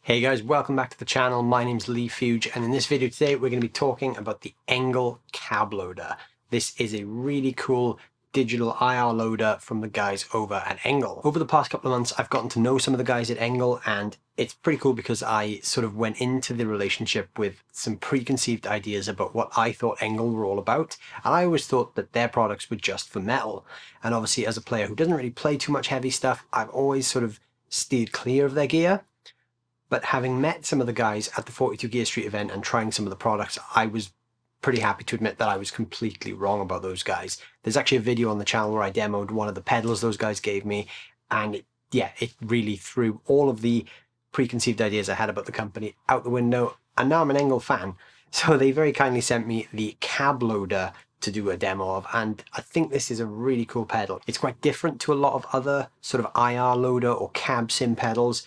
Hey guys, welcome back to the channel. My name's Leigh Fuge, and in this video today we're going to be talking about the ENGL CABLOADER. This is a really cool digital IR loader from the guys over at ENGL. Over the past couple of months I've gotten to know some of the guys at ENGL, and it's pretty cool because I sort of went into the relationship with some preconceived ideas about what I thought ENGL were all about, and I always thought that their products were just for metal. And obviously, as a player who doesn't really play too much heavy stuff, I've always sort of steered clear of their gear. But having met some of the guys at the 42 Gear Street event and trying some of the products, I was pretty happy to admit that I was completely wrong about those guys. There's actually a video on the channel where I demoed one of the pedals those guys gave me, and it really threw all of the preconceived ideas I had about the company out the window, and now I'm an ENGL fan. So they very kindly sent me the CABLOADER to do a demo of, and I think this is a really cool pedal. It's quite different to a lot of other sort of IR loader or cab sim pedals,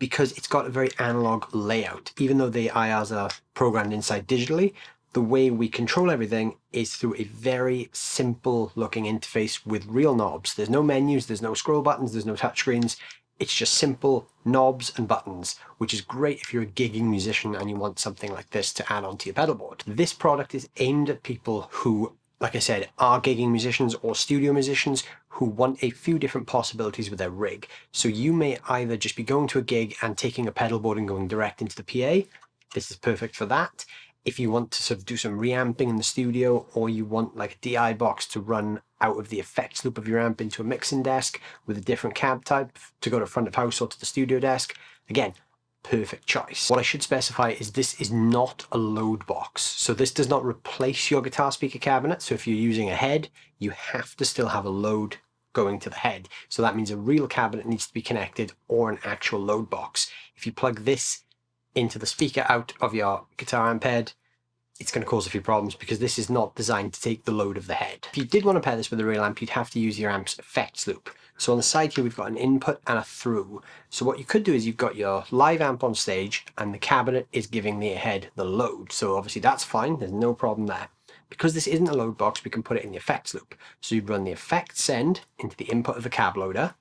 because it's got a very analog layout. Even though the IRs are programmed inside digitally, the way we control everything is through a very simple looking interface with real knobs. There's no menus, there's no scroll buttons, there's no touchscreens. It's just simple knobs and buttons, which is great if you're a gigging musician and you want something like this to add onto your pedal board. This product is aimed at people who, like I said, are gigging musicians or studio musicians who want a few different possibilities with their rig. So you may either just be going to a gig and taking a pedal board and going direct into the PA. This is perfect for that. If you want to sort of do some reamping in the studio, or you want like a DI box to run out of the effects loop of your amp into a mixing desk with a different cab type to go to front of house or to the studio desk, again, perfect choice. What I should specify is this is not a load box. So this does not replace your guitar speaker cabinet. So if you're using a head, you have to still have a load going to the head. So that means a real cabinet needs to be connected, or an actual load box. If you plug this into the speaker out of your guitar amp head, it's going to cause a few problems because this is not designed to take the load of the head. If you did want to pair this with a real amp, you'd have to use your amp's effects loop. So on the side here, we've got an input and a through. So what you could do is you've got your live amp on stage and the cabinet is giving the head the load. So obviously that's fine. There's no problem there. Because this isn't a load box, we can put it in the effects loop. So you'd run the effects send into the input of the cab loader,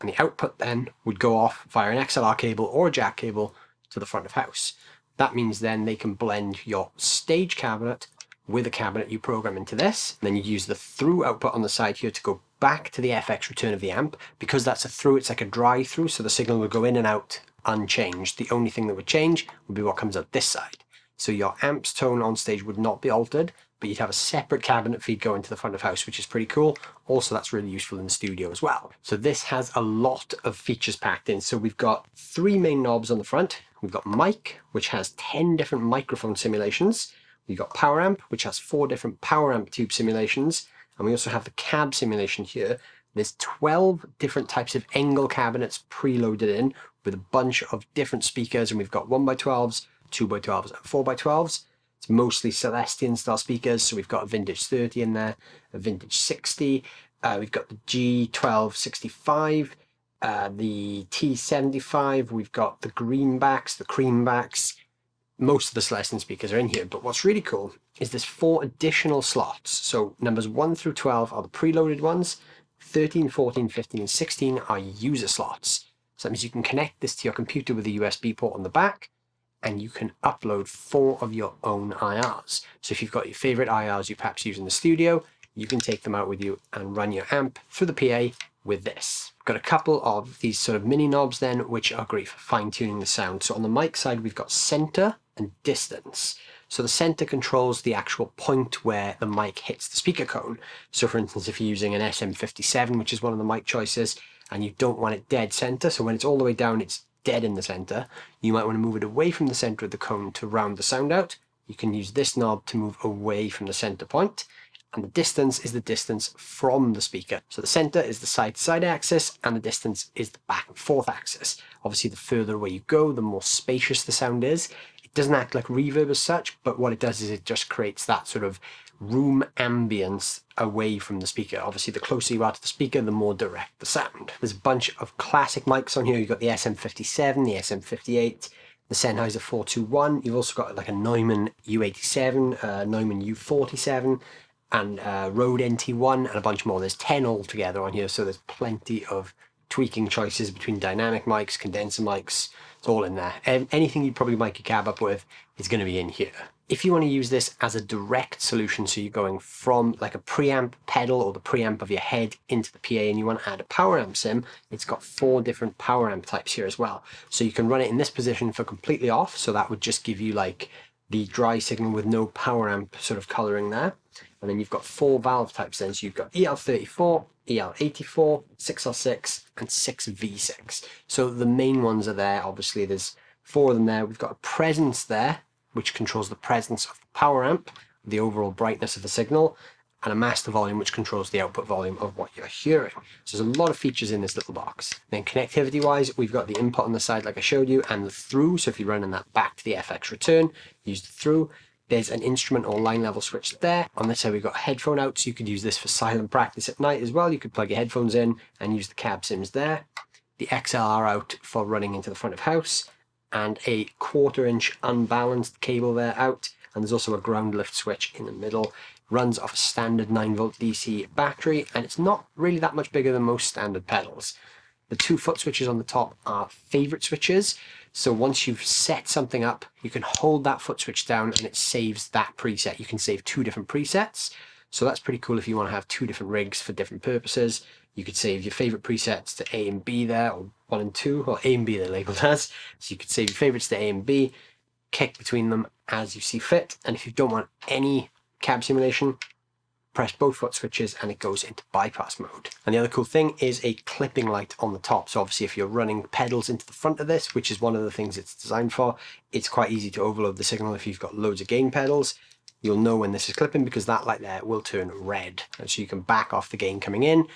and the output then would go off via an XLR cable or a jack cable to the front of house. That means then they can blend your stage cabinet with a cabinet you program into this. And then you use the through output on the side here to go back to the FX return of the amp. Because that's a through, it's like a dry through, so the signal would go in and out unchanged. The only thing that would change would be what comes out this side. So your amp's tone on stage would not be altered, but you'd have a separate cabinet feed going to the front of house, which is pretty cool. Also, that's really useful in the studio as well. So this has a lot of features packed in. So we've got 3 main knobs on the front. We've got mic, which has 10 different microphone simulations. We've got power amp, which has 4 different power amp tube simulations. And we also have the cab simulation here. There's 12 different types of ENGL cabinets preloaded in with a bunch of different speakers. And we've got 1x12s, 2x12s, and 4x12s. It's mostly Celestion style speakers. So we've got a vintage 30 in there, a vintage 60. We've got the G1265. The T75, we've got the greenbacks, the creambacks. Most of the Celestion speakers are in here, but what's really cool is there's 4 additional slots. So numbers 1 through 12 are the preloaded ones, 13, 14, 15, and 16 are user slots. So that means you can connect this to your computer with a USB port on the back, and you can upload 4 of your own IRs. So if you've got your favorite IRs you perhaps use in the studio, you can take them out with you and run your amp through the PA with this. Got a couple of these sort of mini knobs then, which are great for fine-tuning the sound. So on the mic side, we've got center and distance. So the center controls the actual point where the mic hits the speaker cone. So for instance, if you're using an SM57, which is one of the mic choices, and you don't want it dead center, so when it's all the way down, it's dead in the center, you might want to move it away from the center of the cone to round the sound out. You can use this knob to move away from the center point. And the distance is the distance from the speaker. So the center is the side-to-side axis, and the distance is the back and forth axis. Obviously, the further away you go, the more spacious the sound is. It doesn't act like reverb as such, but what it does is it just creates that sort of room ambience away from the speaker. Obviously, the closer you are to the speaker, the more direct the sound. There's a bunch of classic mics on here. You've got the SM57, the SM58, the Sennheiser 421. You've also got like a Neumann U87, Neumann U47, and Rode NT1, and a bunch more. There's 10 altogether on here, so there's plenty of tweaking choices between dynamic mics, condenser mics, It's all in there. Anything you'd probably mic your cab up with is going to be in here. If you want to use this as a direct solution, so you're going from like a preamp pedal or the preamp of your head into the PA and you want to add a power amp sim, it's got 4 different power amp types here as well. So you can run it in this position for completely off, so that would just give you like the dry signal with no power amp sort of coloring there. And then you've got 4 valve types then, so you've got EL34, EL84, 6L6 and 6V6. So the main ones are there, obviously there's 4 of them there. We've got a presence there, which controls the presence of the power amp, the overall brightness of the signal, and a master volume, which controls the output volume of what you're hearing. So there's a lot of features in this little box. Then connectivity wise, we've got the input on the side like I showed you, and the through. So if you're running that back to the FX return, use the through. There's an instrument or line level switch there. On this side we've got a headphone out, so you could use this for silent practice at night as well. You could plug your headphones in and use the cab sims there. The XLR out for running into the front of house, and a 1/4 inch unbalanced cable there out, and there's also a ground lift switch in the middle. Runs off a standard 9V DC battery, and it's not really that much bigger than most standard pedals. The 2 foot switches on the top are favorite switches, so once you've set something up, you can hold that foot switch down and it saves that preset. You can save 2 different presets, so that's pretty cool if you want to have 2 different rigs for different purposes. You could save your favorite presets to A and B there, or 1 and 2, or A and B they're labeled as. So you could save your favorites to A and B, kick between them as you see fit, and if you don't want any cab simulation, press both foot switches and it goes into bypass mode. And the other cool thing is a clipping light on the top. So obviously if you're running pedals into the front of this, which is one of the things it's designed for, it's quite easy to overload the signal if you've got loads of gain pedals. You'll know when this is clipping because that light there will turn red. And so you can back off the gain coming in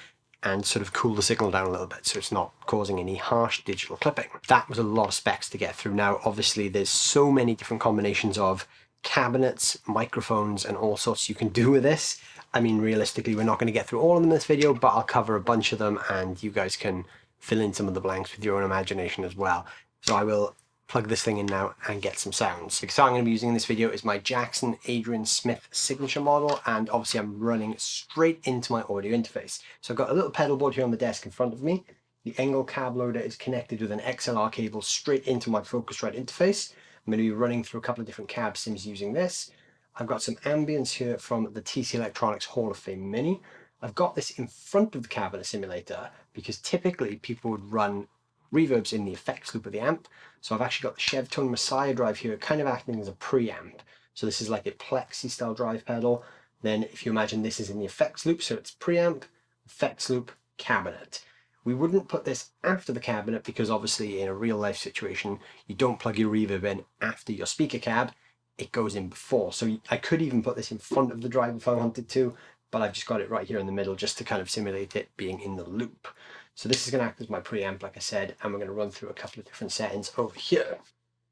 and sort of cool the signal down a little bit so it's not causing any harsh digital clipping. That was a lot of specs to get through. Now obviously there's so many different combinations of cabinets, microphones and all sorts you can do with this. I mean, realistically we're not going to get through all of them in this video, but I'll cover a bunch of them and you guys can fill in some of the blanks with your own imagination as well. So I will plug this thing in now and get some sounds. The guitar I'm going to be using in this video is my Jackson Adrian Smith signature model, and obviously I'm running straight into my audio interface. So I've got a little pedal board here on the desk in front of me. The ENGL CABLOADER is connected with an XLR cable straight into my Focusrite interface. I'm going to be running through a couple of different cab sims using this. I've got some ambience here from the TC Electronics Hall of Fame Mini. I've got this in front of the cabinet simulator because typically people would run reverbs in the effects loop of the amp. So I've actually got the Chevtone Messiah drive here kind of acting as a preamp. So this is like a plexi style drive pedal. Then if you imagine this is in the effects loop, so it's preamp, effects loop, cabinet. We wouldn't put this after the cabinet because obviously in a real life situation, you don't plug your reverb in after your speaker cab, it goes in before. So I could even put this in front of the drive if I wanted to, but I've just got it right here in the middle just to kind of simulate it being in the loop. So this is going to act as my preamp, like I said, and we're going to run through a couple of different settings over here.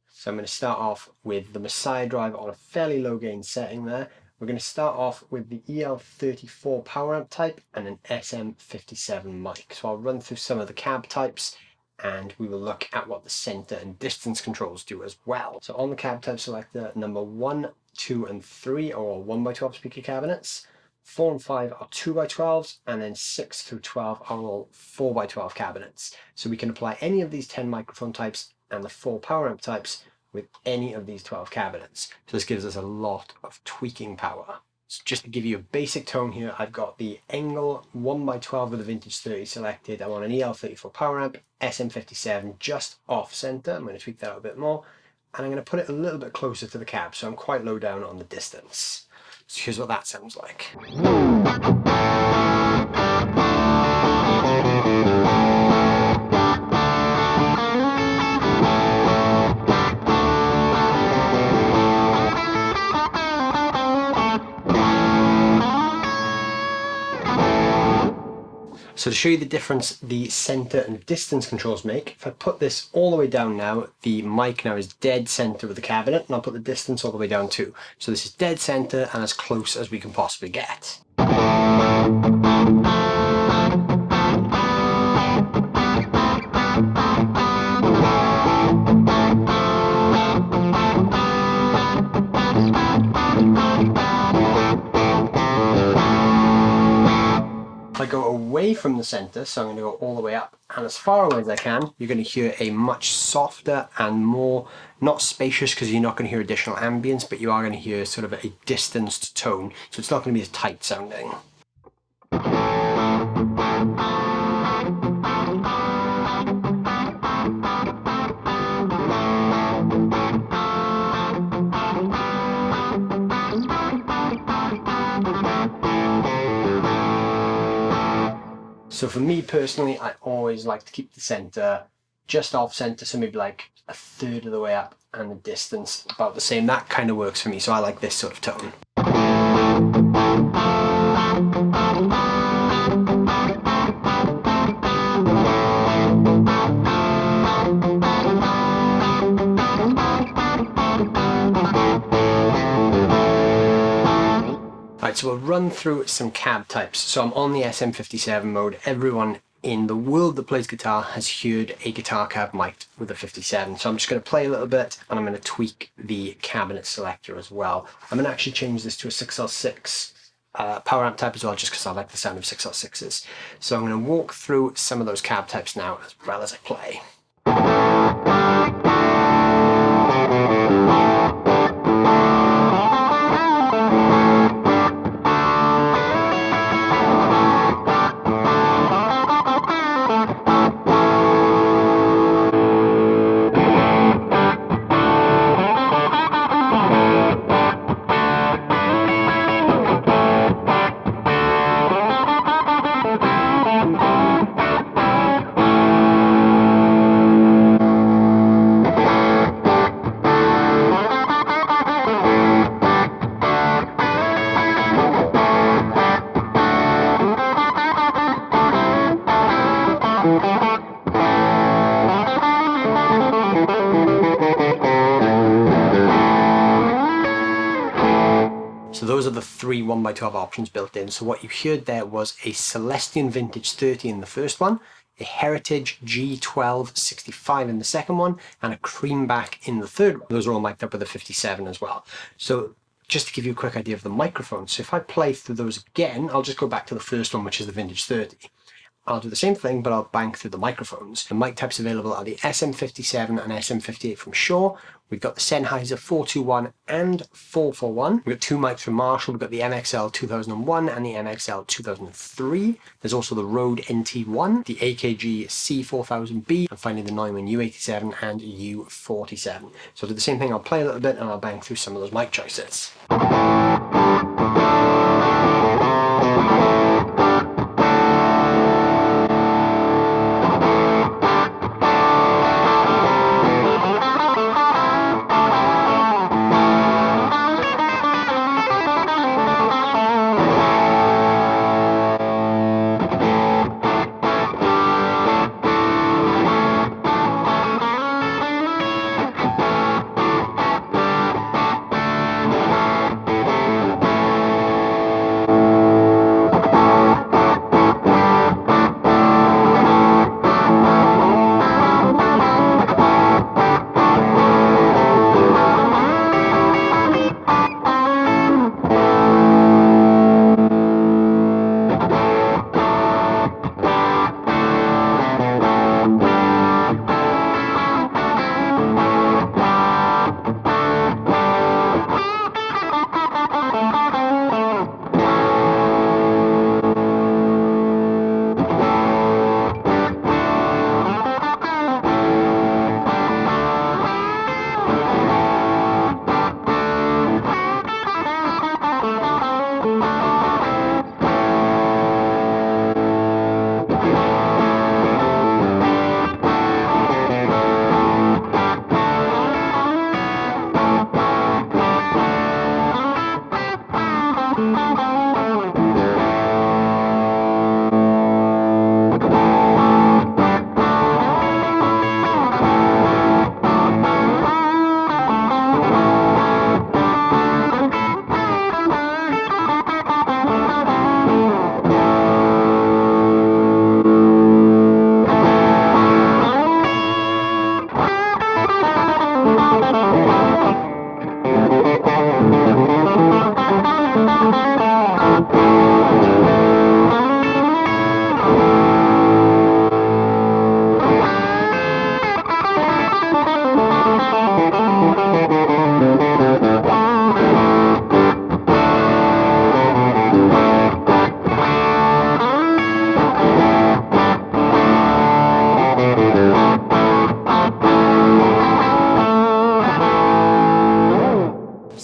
So I'm going to start off with the Messiah drive on a fairly low gain setting there. We're going to start off with the EL34 power amp type and an SM57 mic. So I'll run through some of the cab types and we will look at what the center and distance controls do as well. So on the cab type selector, number 1, 2 and 3 are all 1x12 speaker cabinets. 4 and 5 are 2x12s, and then 6 through 12 are all 4x12 cabinets. So we can apply any of these 10 microphone types and the 4 power amp types with any of these 12 cabinets. So this gives us a lot of tweaking power. So just to give you a basic tone here, I've got the ENGL 1x12 with a vintage 30 selected. I'm on an EL34 power amp, SM57 just off center. I'm going to tweak that out a bit more, and I'm going to put it a little bit closer to the cab, so I'm quite low down on the distance. So here's what that sounds like. So to show you the difference the center and distance controls make, if I put this all the way down now, the mic now is dead center of the cabinet, and I'll put the distance all the way down too. So this is dead center and as close as we can possibly get. If I go away away from the center, so I'm going to go all the way up and as far away as I can. You're going to hear a much softer and more, not spacious because you're not going to hear additional ambience, but you are going to hear sort of a distanced tone, so it's not going to be as tight sounding. So for me personally, I always like to keep the center just off center, so maybe like a third of the way up, and the distance about the same. That kind of works for me, so I like this sort of tone. Right, so we'll run through some cab types. So I'm on the SM57 mode. Everyone in the world that plays guitar has heard a guitar cab mic'd with a 57. So I'm just going to play a little bit and I'm going to tweak the cabinet selector as well. I'm going to actually change this to a 6L6 power amp type as well, just because I like the sound of 6L6s. So I'm going to walk through some of those cab types now as well as I play. So those are the three 1x12 options built in. So what you heard there was a Celestion Vintage 30 in the first one, a Heritage G1265 in the second one, and a Creamback in the third one. Those are all mic'd up with a 57 as well. So just to give you a quick idea of the microphone, so if I play through those again, I'll just go back to the first one, which is the Vintage 30. I'll do the same thing, but I'll bank through the microphones. The mic types available are the SM57 and SM58 from Shure. We've got the Sennheiser 421 and 441. We've got two mics from Marshall. We've got the MXL 2001 and the MXL 2003. There's also the Rode NT1, the AKG C4000B, and finally the Neumann U87 and U47. So I'll do the same thing. I'll play a little bit and I'll bang through some of those mic choices.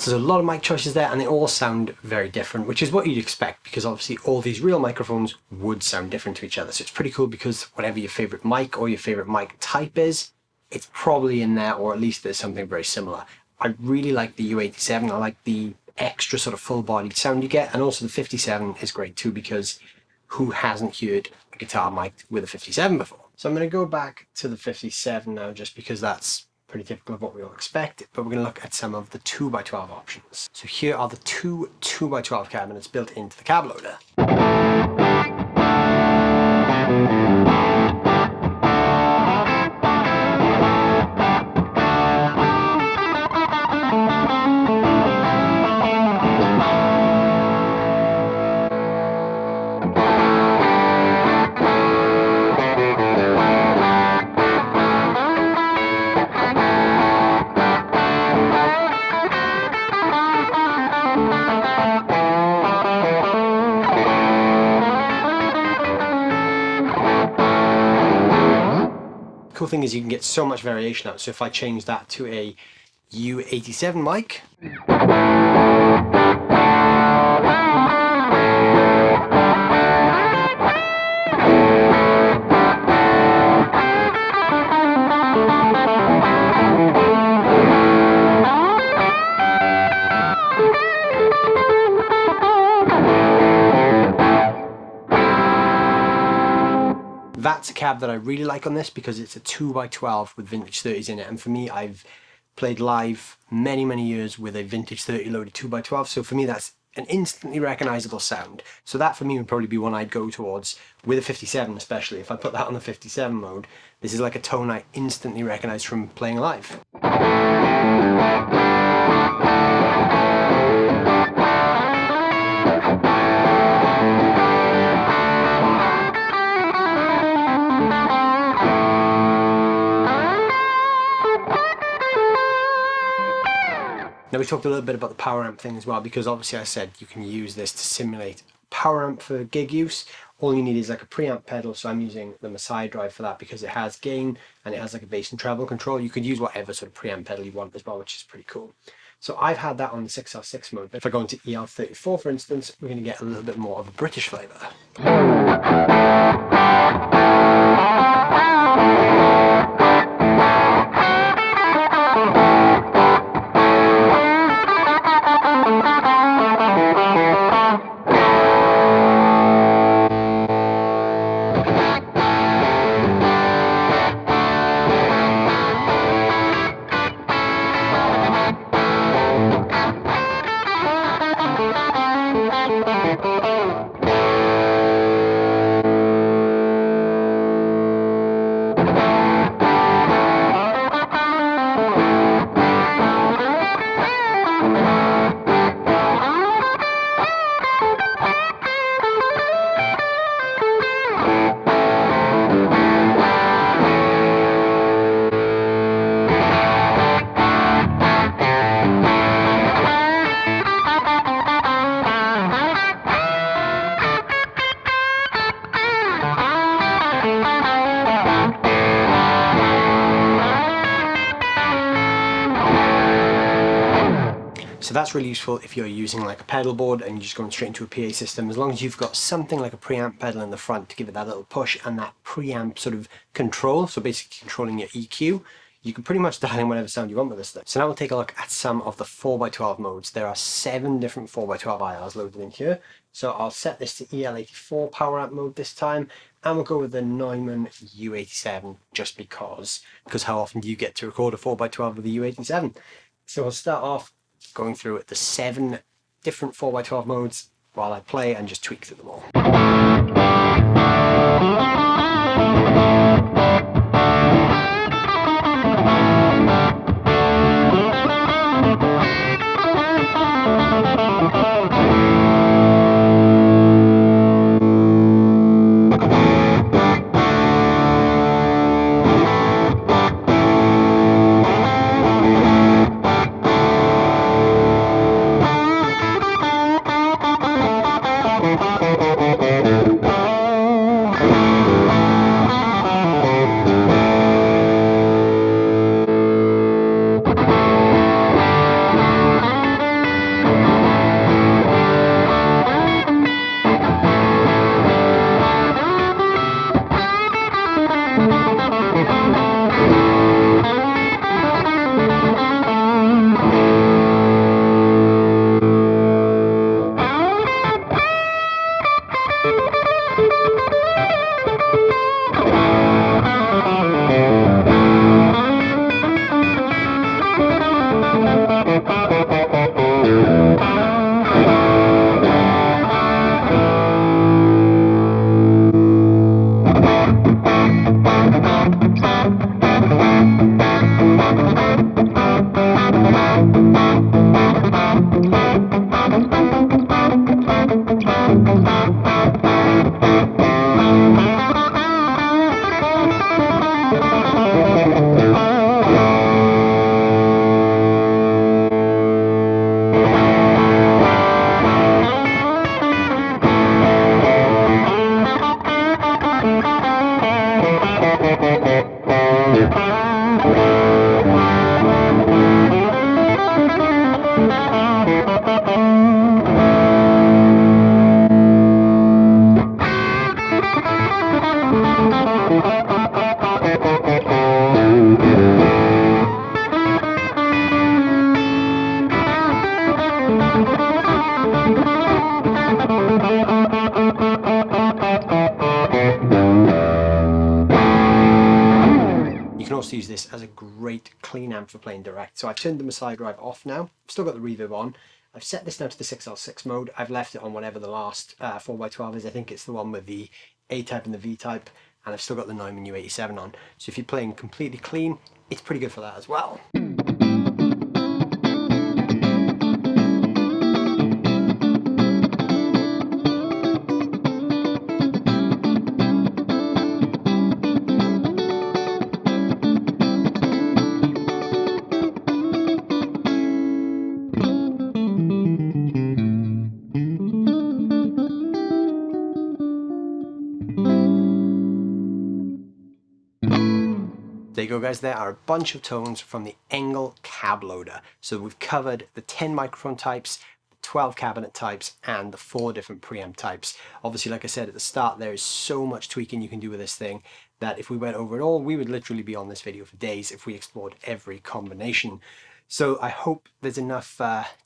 So there's a lot of mic choices there, and they all sound very different, which is what you'd expect, because obviously all these real microphones would sound different to each other. So it's pretty cool, because whatever your favorite mic or your favorite mic type is, it's probably in there, or at least there's something very similar. I really like the U87. I like the extra sort of full-bodied sound you get, and also the 57 is great too, because who hasn't heard a guitar mic with a 57 before? So I'm going to go back to the 57 now, just because that's pretty typical of what we all expect, but we're going to look at some of the 2x12 options. So here are the two 2x12 cabinets built into the cab loader. Cool thing is you can get so much variation out. So if I change that to a U87 mic, that's a cab that I really like on this, because it's a 2x12 with vintage 30s in it, and for me, I've played live many years with a vintage 30 loaded 2x12, so for me that's an instantly recognizable sound. So that for me would probably be one I'd go towards with a 57, especially if I put that on the 57 mode. This is like a tone I instantly recognize from playing live. Now we talked a little bit about the power amp thing as well, because obviously I said you can use this to simulate power amp for gig use. All you need is like a preamp pedal, so I'm using the Messiah drive for that because it has gain and it has like a bass and treble control. You could use whatever sort of preamp pedal you want as well, which is pretty cool. So I've had that on the 6L6 mode, but if I go into EL34 for instance, we're going to get a little bit more of a British flavour. So that's really useful if you're using like a pedal board and you're just going straight into a PA system. As long as you've got something like a preamp pedal in the front to give it that little push and that preamp sort of control, so basically controlling your EQ, you can pretty much dial in whatever sound you want with this thing. So now we'll take a look at some of the 4x12 modes. There are 7 different 4x12 IRs loaded in here. So I'll set this to EL84 power amp mode this time, and we'll go with the Neumann U87 just because how often do you get to record a 4x12 with a U87? So we'll start off going through the 7 different 4x12 modes while I play and just tweak through them all. this as a great clean amp for playing direct. So I've turned the Messiah drive off now. I've still got the reverb on. I've set this now to the 6L6 mode. I've left it on whatever the last 4x12 is. I think it's the one with the A-type and the V-type. And I've still got the Neumann U87 on. So if you're playing completely clean, it's pretty good for that as well. There you go guys, there are a bunch of tones from the ENGL CABLOADER. So we've covered the 10 microphone types, 12 cabinet types, and the 4 different preamp types. Obviously, like I said at the start, there is so much tweaking you can do with this thing that if we went over it all, we would literally be on this video for days if we explored every combination. So I hope there's enough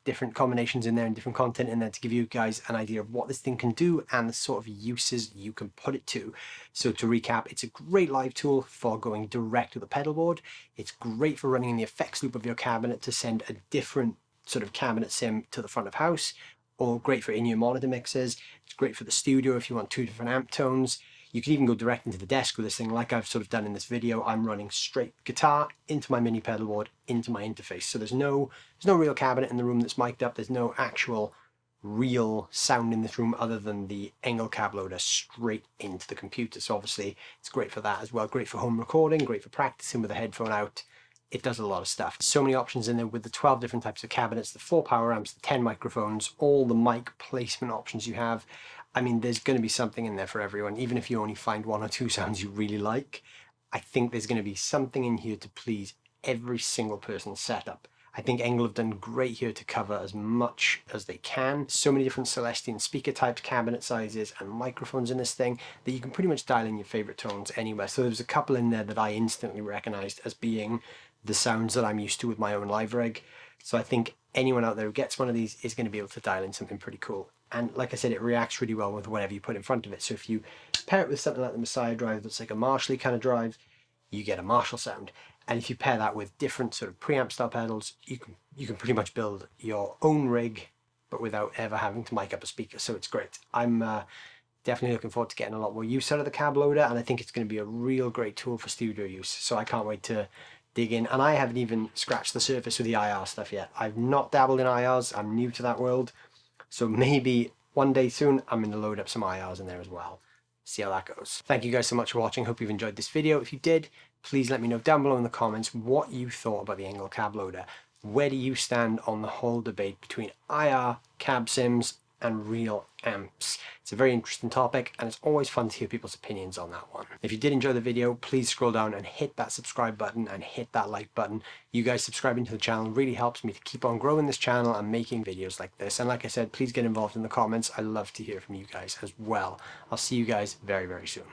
different combinations in there and different content in there to give you guys an idea of what this thing can do and the sort of uses you can put it to. So to recap, it's a great live tool for going direct to the pedal board. It's great for running in the effects loop of your cabinet to send a different sort of cabinet sim to the front of house, or great for in-ear monitor mixes. It's great for the studio if you want 2 different amp tones. You can even go direct into the desk with this thing, like I've sort of done in this video. I'm running straight guitar into my mini pedal board, into my interface. So there's no real cabinet in the room that's mic'd up. There's no actual real sound in this room other than the ENGL CABLOADER straight into the computer. So obviously it's great for that as well. Great for home recording, great for practicing with a headphone out. It does a lot of stuff. So many options in there with the 12 different types of cabinets, the 4 power amps, the 10 microphones, all the mic placement options you have. I mean, there's going to be something in there for everyone. Even if you only find 1 or 2 sounds you really like, I think there's going to be something in here to please every single person's setup. I think ENGL have done great here to cover as much as they can. So many different Celestion speaker types, cabinet sizes, and microphones in this thing that you can pretty much dial in your favorite tones anywhere. So there's a couple in there that I instantly recognized as being the sounds that I'm used to with my own live rig. So I think anyone out there who gets one of these is going to be able to dial in something pretty cool. And like I said, it reacts really well with whatever you put in front of it. So if you pair it with something like the Messiah drive that's like a Marshall kind of drive, you get a Marshall sound. And if you pair that with different sort of preamp style pedals, you can pretty much build your own rig, but without ever having to mic up a speaker. So it's great. I'm definitely looking forward to getting a lot more use out of the CABLOADER, and I think it's going to be a real great tool for studio use. So I can't wait to dig in. And I haven't even scratched the surface with the IR stuff yet. I've not dabbled in IRs. I'm new to that world. So maybe one day soon, I'm going to load up some IRs in there as well. See how that goes. Thank you guys so much for watching. Hope you've enjoyed this video. If you did, please let me know down below in the comments what you thought about the ENGL CABLOADER. Where do you stand on the whole debate between IR, cab sims, and real amps? It's a very interesting topic, and it's always fun to hear people's opinions on that one. If you did enjoy the video, please scroll down and hit that subscribe button and hit that like button. You guys subscribing to the channel really helps me to keep on growing this channel and making videos like this. And like I said, please get involved in the comments. I love to hear from you guys as well. I'll see you guys very, very soon.